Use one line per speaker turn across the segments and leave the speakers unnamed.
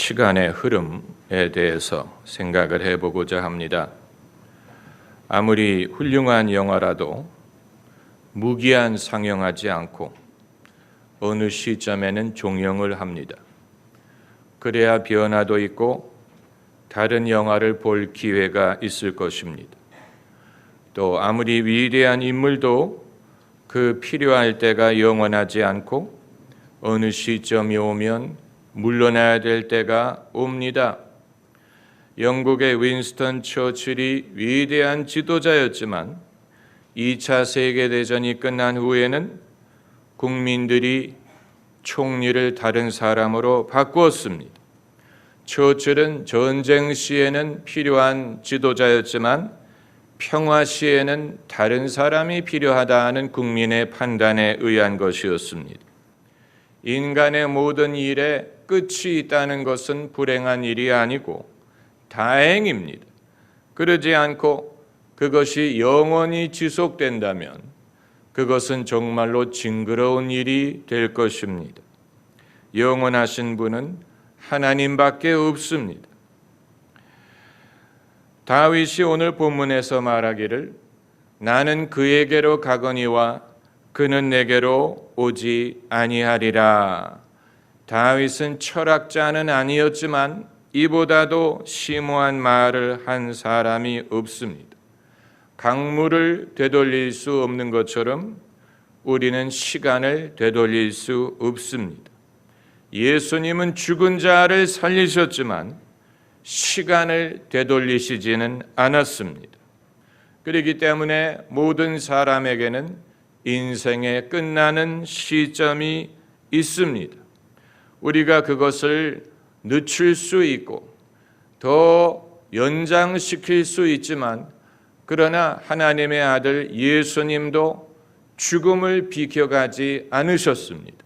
시간의 흐름에 대해서 생각을 해보고자 합니다. 아무리 훌륭한 영화라도 무기한 상영하지 않고 어느 시점에는 종영을 합니다. 그래야 변화도 있고 다른 영화를 볼 기회가 있을 것입니다. 또 아무리 위대한 인물도 그 필요할 때가 영원하지 않고 어느 시점이 오면 물러나야 될 때가 옵니다. 영국의 윈스턴 처칠이 위대한 지도자였지만 2차 세계대전이 끝난 후에는 국민들이 총리를 다른 사람으로 바꾸었습니다. 처칠은 전쟁 시에는 필요한 지도자였지만 평화 시에는 다른 사람이 필요하다는 국민의 판단에 의한 것이었습니다. 인간의 모든 일에 끝이 있다는 것은 불행한 일이 아니고 다행입니다. 그러지 않고 그것이 영원히 지속된다면 그것은 정말로 징그러운 일이 될 것입니다. 영원하신 분은 하나님밖에 없습니다. 다윗이 오늘 본문에서 말하기를 나는 그에게로 가거니와 그는 내게로 오지 아니하리라. 다윗은 철학자는 아니었지만 이보다도 심오한 말을 한 사람이 없습니다. 강물을 되돌릴 수 없는 것처럼 우리는 시간을 되돌릴 수 없습니다. 예수님은 죽은 자를 살리셨지만 시간을 되돌리시지는 않았습니다. 그렇기 때문에 모든 사람에게는 인생의 끝나는 시점이 있습니다. 우리가 그것을 늦출 수 있고 더 연장시킬 수 있지만 그러나 하나님의 아들 예수님도 죽음을 비켜가지 않으셨습니다.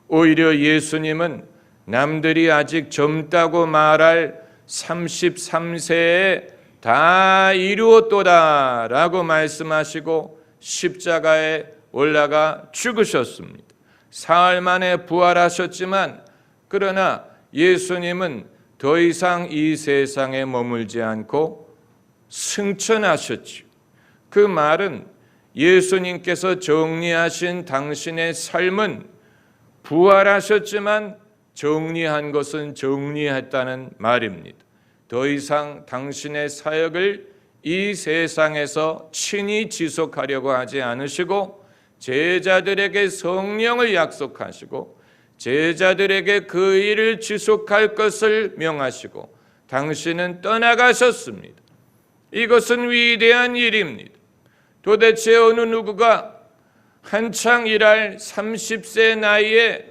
오히려 예수님은 남들이 아직 젊다고 말할 33세에 다 이루었도다 라고 말씀하시고 십자가에 올라가 죽으셨습니다. 사흘 만에 부활하셨지만 그러나 예수님은 더 이상 이 세상에 머물지 않고 승천하셨죠. 그 말은 예수님께서 정리하신 당신의 삶은 부활하셨지만 정리한 것은 정리했다는 말입니다. 더 이상 당신의 사역을 이 세상에서 친히 지속하려고 하지 않으시고 제자들에게 성령을 약속하시고 제자들에게 그 일을 지속할 것을 명하시고 당신은 떠나가셨습니다. 이것은 위대한 일입니다. 도대체 어느 누구가 한창 일할 30세 나이에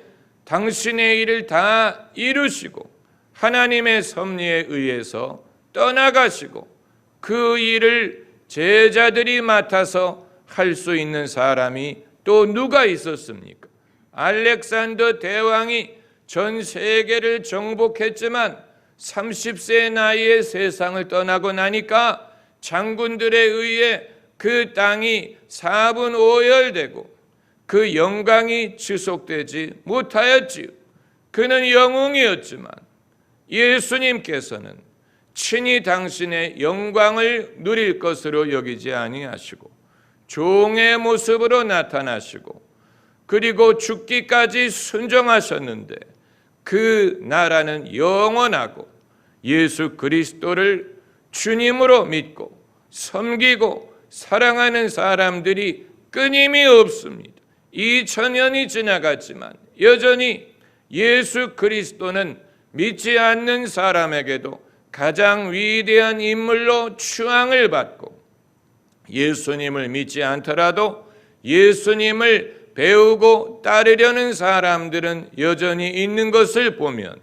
당신의 일을 다 이루시고 하나님의 섭리에 의해서 떠나가시고 그 일을 제자들이 맡아서 할 수 있는 사람이 또 누가 있었습니까? 알렉산더 대왕이 전 세계를 정복했지만 30세 나이에 세상을 떠나고 나니까 장군들에 의해 그 땅이 4분 5열되고 그 영광이 지속되지 못하였지요. 그는 영웅이었지만 예수님께서는 친히 당신의 영광을 누릴 것으로 여기지 아니하시고 종의 모습으로 나타나시고 그리고 죽기까지 순종하셨는데 그 나라는 영원하고 예수 그리스도를 주님으로 믿고 섬기고 사랑하는 사람들이 끊임이 없습니다. 2000년이 지나갔지만 여전히 예수 그리스도는 믿지 않는 사람에게도 가장 위대한 인물로 추앙을 받고 예수님을 믿지 않더라도 예수님을 배우고 따르려는 사람들은 여전히 있는 것을 보면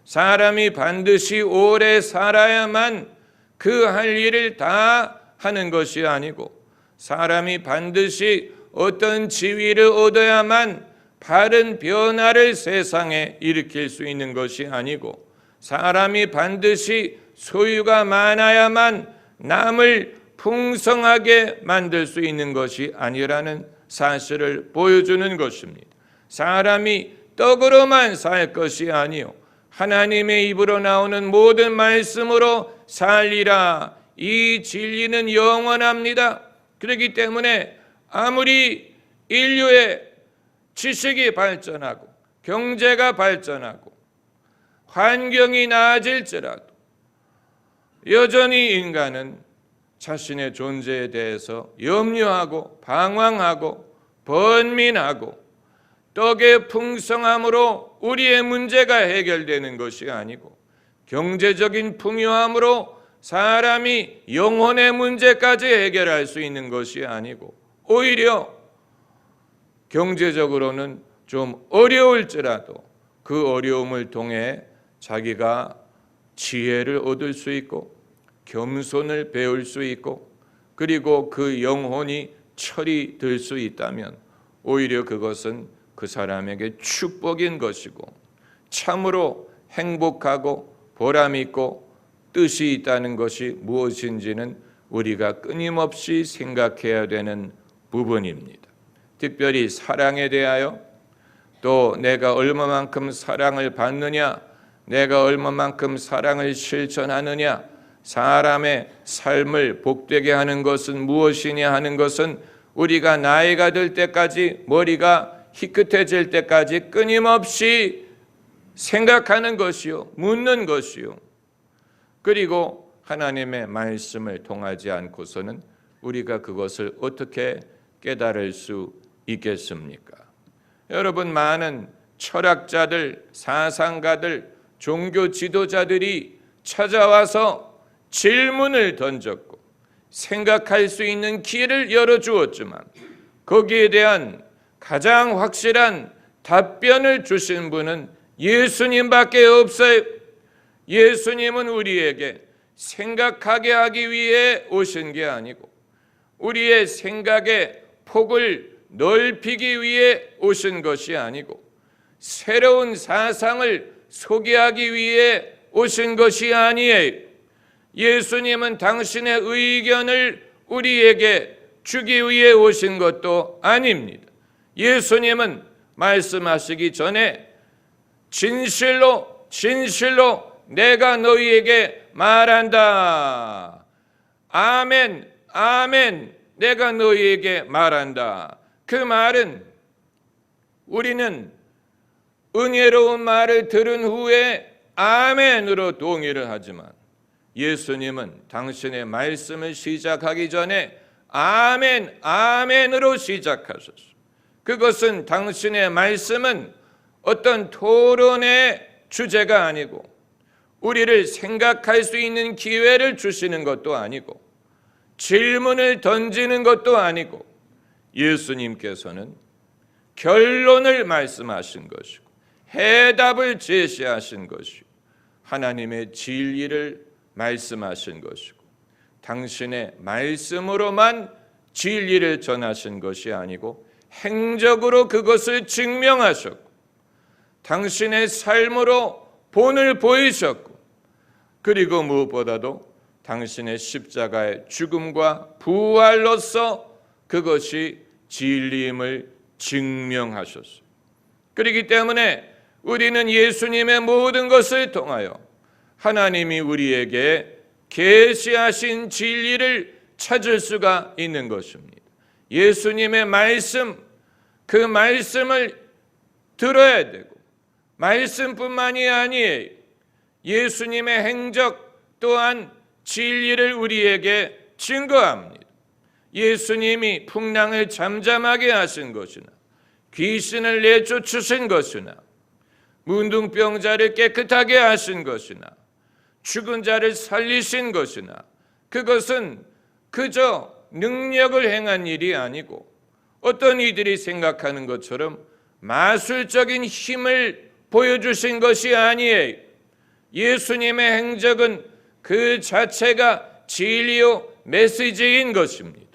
사람이 반드시 오래 살아야만 그 할 일을 다 하는 것이 아니고 사람이 반드시 어떤 지위를 얻어야만 바른 변화를 세상에 일으킬 수 있는 것이 아니고 사람이 반드시 소유가 많아야만 남을 풍성하게 만들 수 있는 것이 아니라는 사실을 보여주는 것입니다. 사람이 떡으로만 살 것이 아니요 하나님의 입으로 나오는 모든 말씀으로 살리라. 이 진리는 영원합니다. 그렇기 때문에 아무리 인류의 지식이 발전하고 경제가 발전하고 환경이 나아질지라도 여전히 인간은 자신의 존재에 대해서 염려하고 방황하고 번민하고 떡의 풍성함으로 우리의 문제가 해결되는 것이 아니고 경제적인 풍요함으로 사람이 영혼의 문제까지 해결할 수 있는 것이 아니고 오히려 경제적으로는 좀 어려울지라도 그 어려움을 통해 자기가 지혜를 얻을 수 있고 겸손을 배울 수 있고 그리고 그 영혼이 철이 들 수 있다면 오히려 그것은 그 사람에게 축복인 것이고 참으로 행복하고 보람 있고 뜻이 있다는 것이 무엇인지는 우리가 끊임없이 생각해야 되는 부분입니다. 특별히 사랑에 대하여 또 내가 얼마만큼 사랑을 받느냐, 내가 얼마만큼 사랑을 실천하느냐, 사람의 삶을 복되게 하는 것은 무엇이냐 하는 것은 우리가 나이가 들 때까지 머리가 희끗해질 때까지 끊임없이 생각하는 것이요, 묻는 것이요. 그리고 하나님의 말씀을 통하지 않고서는 우리가 그것을 어떻게 깨달을 수 있겠습니까? 여러분, 많은 철학자들, 사상가들, 종교 지도자들이 찾아와서 질문을 던졌고 생각할 수 있는 기회를 열어주었지만 거기에 대한 가장 확실한 답변을 주신 분은 예수님밖에 없어요. 예수님은 우리에게 생각하게 하기 위해 오신 게 아니고 우리의 생각의 폭을 넓히기 위해 오신 것이 아니고 새로운 사상을 소개하기 위해 오신 것이 아니에요. 예수님은 당신의 의견을 우리에게 주기 위해 오신 것도 아닙니다. 예수님은 말씀하시기 전에 진실로 내가 너희에게 말한다. 아멘, 아멘, 내가 너희에게 말한다. 그 말은 우리는 은혜로운 말을 들은 후에 아멘으로 동의를 하지만 예수님은 당신의 말씀을 시작하기 전에 아멘, 아멘으로 시작하셨어요. 그것은 당신의 말씀은 어떤 토론의 주제가 아니고 우리를 생각할 수 있는 기회를 주시는 것도 아니고 질문을 던지는 것도 아니고 예수님께서는 결론을 말씀하신 것이고 해답을 제시하신 것이고 하나님의 진리를 말씀하신 것이고 당신의 말씀으로만 진리를 전하신 것이 아니고 행적으로 그것을 증명하셨고 당신의 삶으로 본을 보이셨고 그리고 무엇보다도 당신의 십자가의 죽음과 부활로서 그것이 진리임을 증명하셨어요. 그렇기 때문에 우리는 예수님의 모든 것을 통하여 하나님이 우리에게 계시하신 진리를 찾을 수가 있는 것입니다. 예수님의 말씀, 그 말씀을 들어야 되고 말씀뿐만이 아니에요. 예수님의 행적 또한 진리를 우리에게 증거합니다. 예수님이 풍랑을 잠잠하게 하신 것이나 귀신을 내쫓으신 것이나 문둥병자를 깨끗하게 하신 것이나 죽은 자를 살리신 것이나 그것은 그저 능력을 행한 일이 아니고 어떤 이들이 생각하는 것처럼 마술적인 힘을 보여주신 것이 아니에요. 예수님의 행적은 그 자체가 진리요 메시지인 것입니다.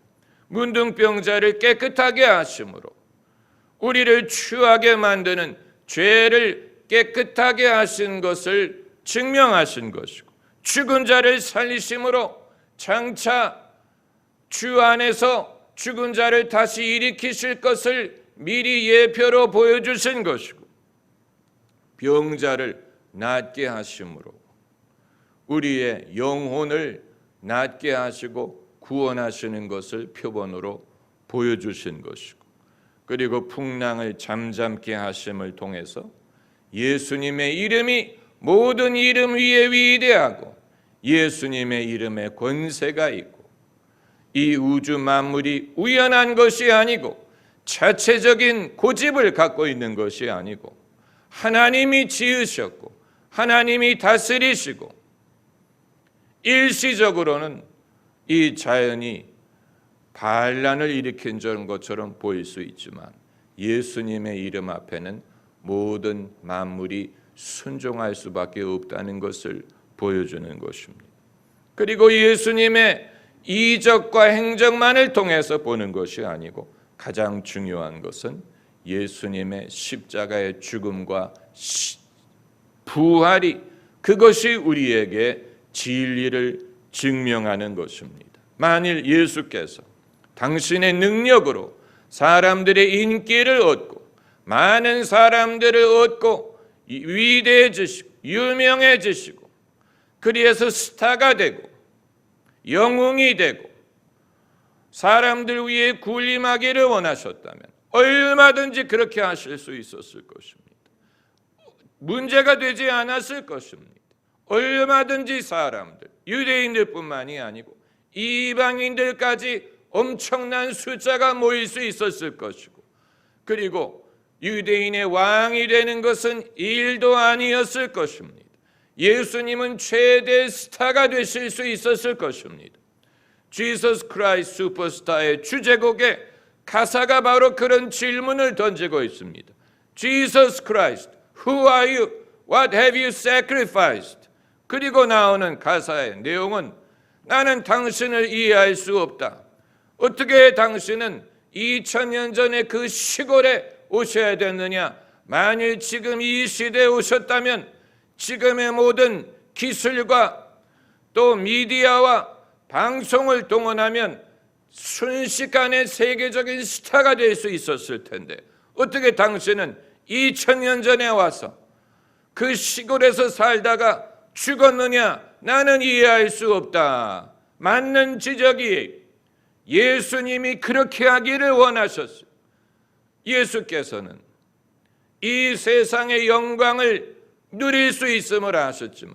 문둥병자를 깨끗하게 하심으로 우리를 추하게 만드는 죄를 깨끗하게 하신 것을 증명하신 것이고 죽은 자를 살리심으로 장차 주 안에서 죽은 자를 다시 일으키실 것을 미리 예표로 보여주신 것이고 병자를 낫게 하심으로 우리의 영혼을 낫게 하시고 구원하시는 것을 표본으로 보여주신 것이고, 그리고 풍랑을 잠잠케 하심을 통해서 예수님의 이름이 모든 이름 위에 위대하고 예수님의 이름에 권세가 있고 이 우주 만물이 우연한 것이 아니고 자체적인 고집을 갖고 있는 것이 아니고 하나님이 지으셨고 하나님이 다스리시고, 일시적으로는 이 자연이 반란을 일으킨 것처럼 보일 수 있지만 예수님의 이름 앞에는 모든 만물이 순종할 수밖에 없다는 것을 보여주는 것입니다. 그리고 예수님의 이적과 행적만을 통해서 보는 것이 아니고 가장 중요한 것은 예수님의 십자가의 죽음과 부활이, 그것이 우리에게 진리를 증명하는 것입니다. 만일 예수께서 당신의 능력으로 사람들의 인기를 얻고 많은 사람들을 얻고 위대해지시고 유명해지시고 그래서 스타가 되고 영웅이 되고 사람들 위에 군림하기를 원하셨다면 얼마든지 그렇게 하실 수 있었을 것입니다. 문제가 되지 않았을 것입니다. 얼마든지 사람들, 유대인들뿐만이 아니고 이방인들까지 엄청난 숫자가 모일 수 있었을 것이고, 그리고 유대인의 왕이 되는 것은 일도 아니었을 것입니다. 예수님은 최대 스타가 되실 수 있었을 것입니다. Jesus Christ 슈퍼스타의 주제곡에 가사가 바로 그런 질문을 던지고 있습니다. Jesus Christ, who are you? What have you sacrificed? 그리고 나오는 가사의 내용은 나는 당신을 이해할 수 없다. 어떻게 당신은 2000년 전에 그 시골에 오셔야 됐느냐? 만일 지금 이 시대에 오셨다면 지금의 모든 기술과 또 미디어와 방송을 동원하면 순식간에 세계적인 스타가 될 수 있었을 텐데 어떻게 당신은 2000년 전에 와서 그 시골에서 살다가 죽었느냐? 나는 이해할 수 없다. 맞는 지적이 예수님이 그렇게 하기를 원하셨어요. 예수께서는 이 세상의 영광을 누릴 수 있음을 아셨지만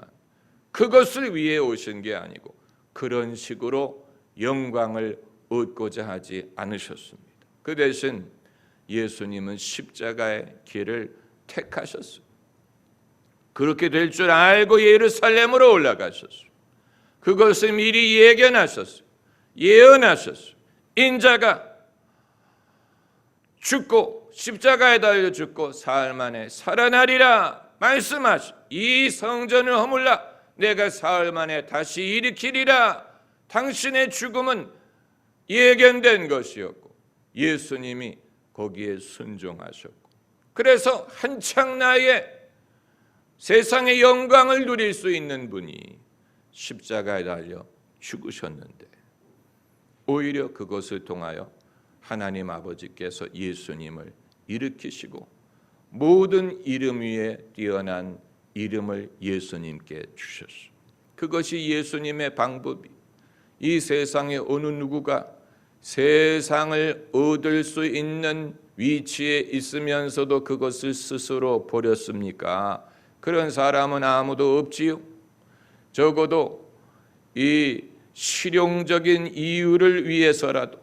그것을 위해 오신 게 아니고 그런 식으로 영광을 얻고자 하지 않으셨습니다. 그 대신 예수님은 십자가의 길을 택하셨어요. 그렇게 될 줄 알고 예루살렘으로 올라가셨어요. 그것을 미리 예견하셨어요. 예언하셨어요. 인자가 죽고 십자가에 달려 죽고 사흘 만에 살아나리라 말씀하시, 이 성전을 허물라 내가 사흘 만에 다시 일으키리라. 당신의 죽음은 예견된 것이었고 예수님이 거기에 순종하셨고, 그래서 한창 나이에 세상의 영광을 누릴 수 있는 분이 십자가에 달려 죽으셨는데 오히려 그것을 통하여 하나님 아버지께서 예수님을 일으키시고 모든 이름 위에 뛰어난 이름을 예수님께 주셨어요. 그것이 예수님의 방법이, 이 세상에 어느 누구가 세상을 얻을 수 있는 위치에 있으면서도 그것을 스스로 버렸습니까? 그런 사람은 아무도 없지요. 적어도 이 실용적인 이유를 위해서라도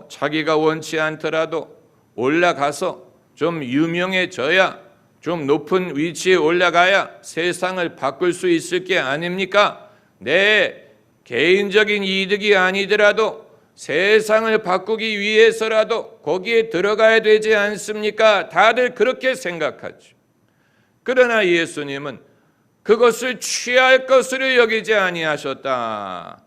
자기가 원치 않더라도 올라가서 좀 유명해져야, 좀 높은 위치에 올라가야 세상을 바꿀 수 있을 게 아닙니까? 내 개인적인 이득이 아니더라도 세상을 바꾸기 위해서라도 거기에 들어가야 되지 않습니까? 다들 그렇게 생각하죠. 그러나 예수님은 그것을 취할 것으로 여기지 아니하셨다.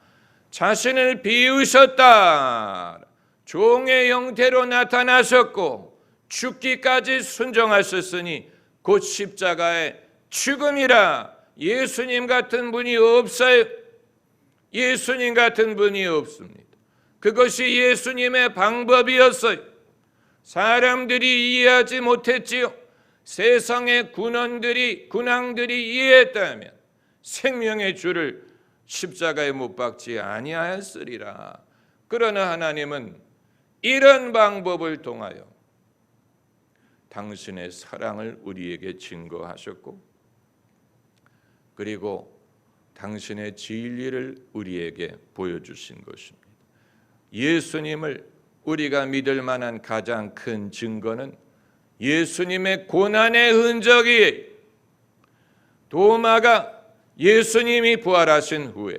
자신을 비우셨다. 종의 형태로 나타나셨고 죽기까지 순종하셨으니 곧 십자가의 죽음이라. 예수님 같은 분이 없어요. 예수님 같은 분이 없습니다. 그것이 예수님의 방법이었어요. 사람들이 이해하지 못했지요. 세상의 군왕들이 이해했다면 생명의 주를 십자가에 못 박지 아니하였으리라. 그러나 하나님은 이런 방법을 통하여 당신의 사랑을 우리에게 증거하셨고, 그리고 당신의 진리를 우리에게 보여주신 것입니다. 예수님을 우리가 믿을 만한 가장 큰 증거는 예수님의 고난의 흔적이, 도마가 예수님이 부활하신 후에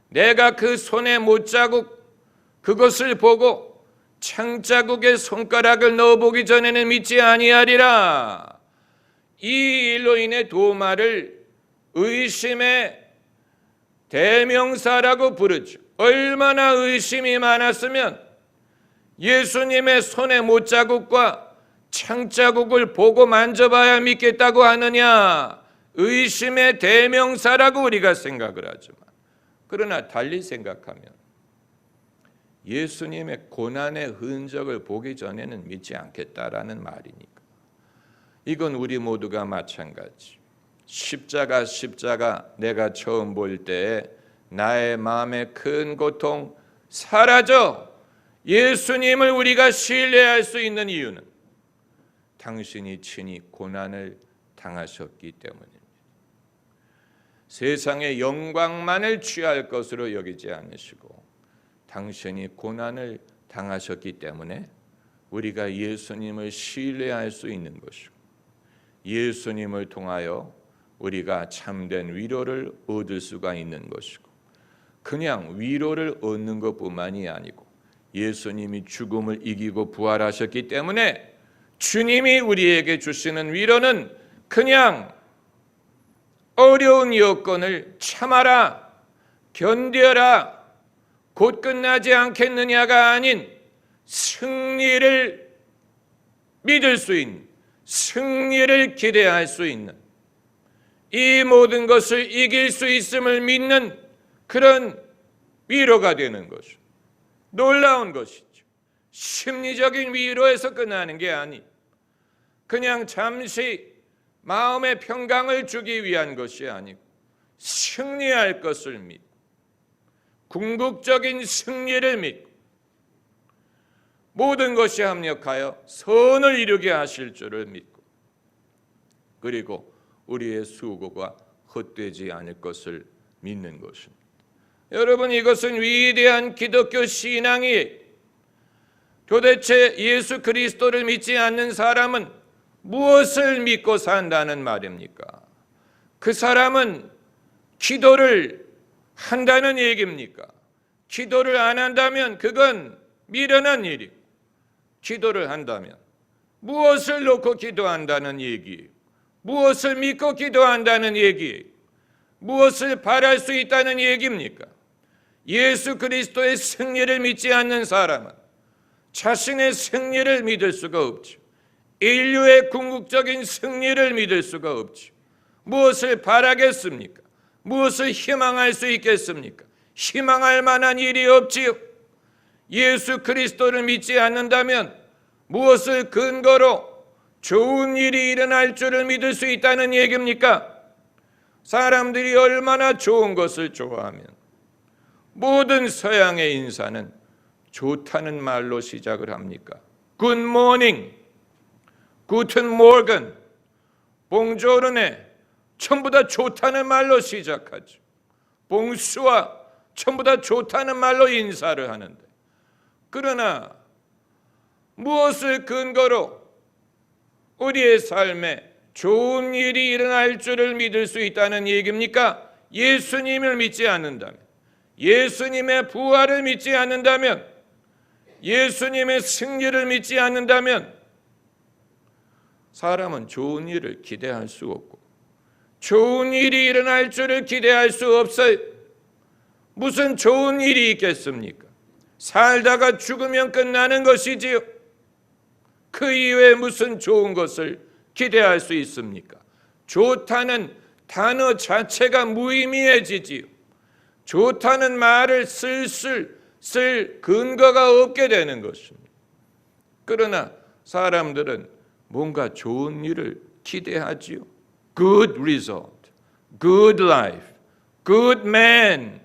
내가 그 손의 못자국, 그것을 보고 창자국에 손가락을 넣어보기 전에는 믿지 아니하리라. 이 일로 인해 도마를 의심의 대명사라고 부르죠. 얼마나 의심이 많았으면 예수님의 손의 못자국과 창자국을 보고 만져봐야 믿겠다고 하느냐. 의심의 대명사라고 우리가 생각을 하지만, 그러나 달리 생각하면 예수님의 고난의 흔적을 보기 전에는 믿지 않겠다라는 말이니까. 이건 우리 모두가 마찬가지. 십자가 내가 처음 볼 때에 나의 마음의 큰 고통 사라져. 예수님을 우리가 신뢰할 수 있는 이유는 당신이 친히 고난을 당하셨기 때문입니다. 세상의 영광만을 취할 것으로 여기지 않으시고 당신이 고난을 당하셨기 때문에 우리가 예수님을 신뢰할 수 있는 것이고, 예수님을 통하여 우리가 참된 위로를 얻을 수가 있는 것이고, 그냥 위로를 얻는 것뿐만이 아니고 예수님이 죽음을 이기고 부활하셨기 때문에 주님이 우리에게 주시는 위로는 그냥 어려운 여건을 참아라, 견뎌라, 곧 끝나지 않겠느냐가 아닌 승리를 믿을 수 있는, 승리를 기대할 수 있는, 이 모든 것을 이길 수 있음을 믿는 그런 위로가 되는 것이죠. 놀라운 것이죠. 심리적인 위로에서 끝나는 게 아니, 그냥 잠시 마음의 평강을 주기 위한 것이 아니고 승리할 것을 믿고, 궁극적인 승리를 믿고 모든 것이 합력하여 선을 이루게 하실 줄을 믿고, 그리고 우리의 수고가 헛되지 않을 것을 믿는 것입니다. 여러분, 이것은 위대한 기독교 신앙이, 도대체 예수 그리스도를 믿지 않는 사람은 무엇을 믿고 산다는 말입니까? 그 사람은 기도를 한다는 얘기입니까? 기도를 안 한다면 그건 미련한 일이고, 기도를 한다면 무엇을 놓고 기도한다는 얘기예요? 무엇을 믿고 기도한다는 얘기예요? 무엇을 바랄 수 있다는 얘기입니까? 예수 그리스도의 승리를 믿지 않는 사람은 자신의 승리를 믿을 수가 없죠. 인류의 궁극적인 승리를 믿을 수가 없죠. 무엇을 바라겠습니까? 무엇을 희망할 수 있겠습니까? 희망할 만한 일이 없지요. 예수 그리스도를 믿지 않는다면 무엇을 근거로 좋은 일이 일어날 줄을 믿을 수 있다는 얘기입니까? 사람들이 얼마나 좋은 것을 좋아하면 모든 서양의 인사는 좋다는 말로 시작을 합니까? Good morning, Guten Morgen, 봉조르네, 전부 다 좋다는 말로 시작하죠. 봉수와 전부 다 좋다는 말로 인사를 하는데, 그러나 무엇을 근거로 우리의 삶에 좋은 일이 일어날 줄을 믿을 수 있다는 얘기입니까? 예수님을 믿지 않는다면, 예수님의 부활을 믿지 않는다면, 예수님의 승리를 믿지 않는다면 사람은 좋은 일을 기대할 수 없고 좋은 일이 일어날 줄을 기대할 수 없어요. 무슨 좋은 일이 있겠습니까? 살다가 죽으면 끝나는 것이지요. 그 이외에 무슨 좋은 것을 기대할 수 있습니까? 좋다는 단어 자체가 무의미해지지요. 좋다는 말을 쓸 근거가 없게 되는 것입니다. 그러나 사람들은 뭔가 좋은 일을 기대하지요. Good result, good life, good man.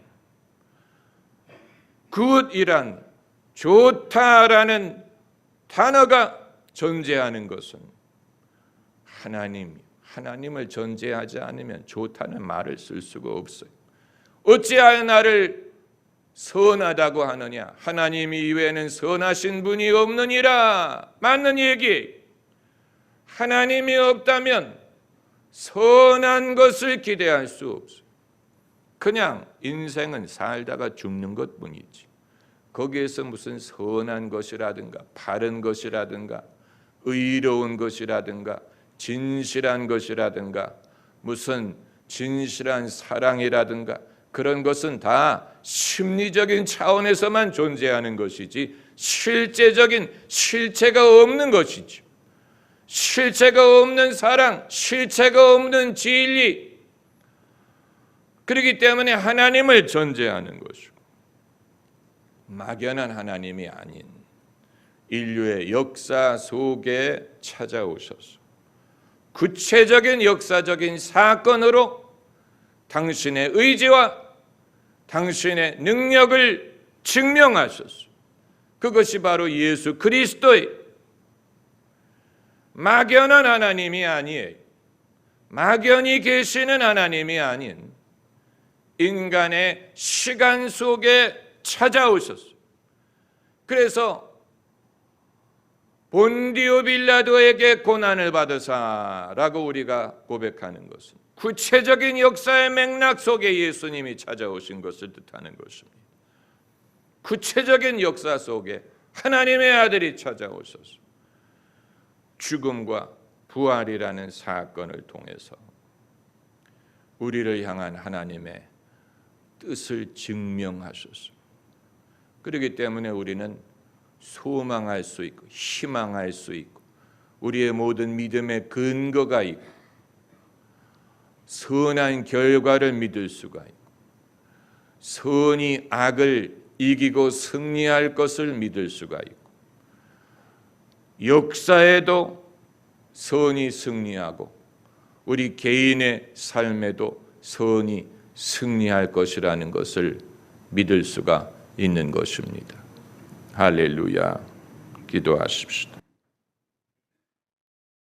good이란 좋다라는 단어가 전제하는 것은 하나님을 전제하지 않으면 좋다는 말을 쓸 수가 없어요. 어찌하여 나를 선하다고 하느냐? 하나님 이외에는 선하신 분이 없느니라. 맞는 얘기. 하나님이 없다면 선한 것을 기대할 수 없어요. 그냥 인생은 살다가 죽는 것뿐이지. 거기에서 무슨 선한 것이라든가 바른 것이라든가 의로운 것이라든가 진실한 것이라든가 무슨 진실한 사랑이라든가 그런 것은 다 심리적인 차원에서만 존재하는 것이지 실제적인 실체가 없는 것이죠. 실체가 없는 사랑, 실체가 없는 진리. 그렇기 때문에 하나님을 전제하는 것이고 막연한 하나님이 아닌 인류의 역사 속에 찾아오셔서 구체적인 역사적인 사건으로 당신의 의지와 당신의 능력을 증명하셨소. 그것이 바로 예수 그리스도의 막연한 하나님이 아니에요. 막연히 계시는 하나님이 아닌 인간의 시간 속에 찾아오셨어요. 그래서 본디오 빌라도에게 고난을 받으사라고 우리가 고백하는 것은 구체적인 역사의 맥락 속에 예수님이 찾아오신 것을 뜻하는 것입니다. 구체적인 역사 속에 하나님의 아들이 찾아오셔서 죽음과 부활이라는 사건을 통해서 우리를 향한 하나님의 뜻을 증명하셨습니다. 그렇기 때문에 우리는 소망할 수 있고 희망할 수 있고 우리의 모든 믿음의 근거가 있고 선한 결과를 믿을 수가 있고 선이 악을 이기고 승리할 것을 믿을 수가 있고 역사에도 선이 승리하고 우리 개인의 삶에도 선이 승리할 것이라는 것을 믿을 수가 있는 것입니다. 할렐루야. 기도하십시다.